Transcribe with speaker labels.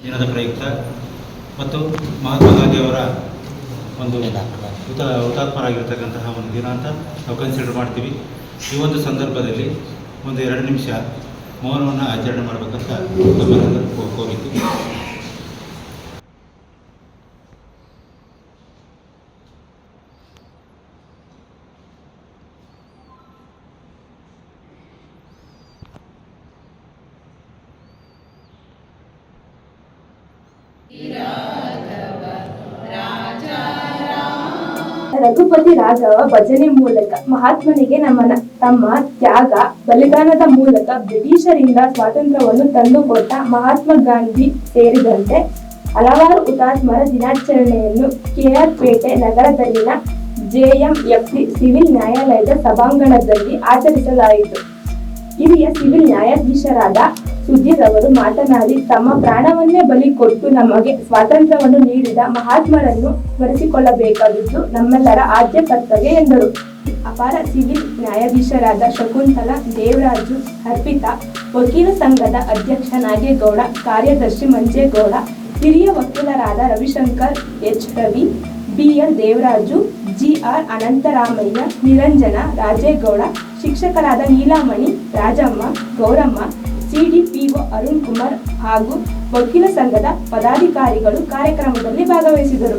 Speaker 1: ದಿನದ ಪ್ರಯುಕ್ತ ಮತ್ತು ಮಹಾತ್ಮ ಗಾಂಧಿಯವರ ಒಂದು ಹುತಾತ್ಮರಾಗಿರ್ತಕ್ಕಂತಹ ಒಂದು ದಿನ ಅಂತ ನಾವು ಕನ್ಸಿಡರ್ ಮಾಡ್ತೀವಿ. ಈ ಒಂದು ಸಂದರ್ಭದಲ್ಲಿ ಒಂದು 2 ನಿಮಿಷ ಮೌನವನ್ನು ಆಚರಣೆ ಮಾಡಬೇಕಂತ ತಮ್ಮೆಲ್ಲರೂ ಕೋರಿಕೆ.
Speaker 2: ರಘುಪತಿ ರಾಘವ ಭಜನೆ ಮೂಲಕ ಮಹಾತ್ಮನಿಗೆ ನಮನ. ತಮ್ಮ ತ್ಯಾಗ ಬಲಿದಾನದ ಮೂಲಕ ಬ್ರಿಟಿಷರಿಂದ ಸ್ವಾತಂತ್ರ್ಯವನ್ನು ತಂದುಕೊಟ್ಟ ಮಹಾತ್ಮ ಗಾಂಧಿ ಸೇರಿದಂತೆ ಹಲವಾರು ಹುತಾತ್ಮರ ದಿನಾಚರಣೆಯನ್ನು ಕೆಆರ್ ಪೇಟೆ ನಗರದಲ್ಲಿನ JMFC ಸಿವಿಲ್ ನ್ಯಾಯಾಲಯದ ಸಭಾಂಗಣದಲ್ಲಿ ಆಚರಿಸಲಾಯಿತು. ಹಿರಿಯ ಸಿವಿಲ್ ನ್ಯಾಯಾಧೀಶರಾದ ಸುಧೀರ್ ಅವರು ಮಾತನಾಡಿ, ತಮ್ಮ ಪ್ರಾಣವನ್ನೇ ಬಲಿ ಕೊಟ್ಟು ನಮಗೆ ಸ್ವಾತಂತ್ರ್ಯವನ್ನು ನೀಡಿದ ಮಹಾತ್ಮರನ್ನು ಸ್ಮರಿಸಿಕೊಳ್ಳಬೇಕಾಗಿದ್ದು ನಮ್ಮೆಲ್ಲರ ಆದ್ಯ ಕರ್ತವ್ಯ ಎಂದರು. ಅಪರ ಸಿವಿಲ್ ನ್ಯಾಯಾಧೀಶರಾದ ಶಕುಂತಲಾ, ದೇವರಾಜು, ಅರ್ಪಿತಾ, ವಕೀಲ ಸಂಘದ ಅಧ್ಯಕ್ಷ ನಾಗೇಗೌಡ, ಕಾರ್ಯದರ್ಶಿ ಮಂಜೇಗೌಡ, ಹಿರಿಯ ವಕೀಲರಾದ Ravishankar, H Ravi, BL Devaraju, GR Anantharamaiah, Niranjana, Rajegowda, ಶಿಕ್ಷಕರಾದ ನೀಲಾಮಣಿ, ರಾಜಮ್ಮ, ಗೌರಮ್ಮ, CDPO ಅರುಣ್ ಕುಮಾರ್ ಹಾಗೂ ವಕೀಲ ಸಂಘದ ಪದಾಧಿಕಾರಿಗಳು ಕಾರ್ಯಕ್ರಮದಲ್ಲಿ ಭಾಗವಹಿಸಿದರು.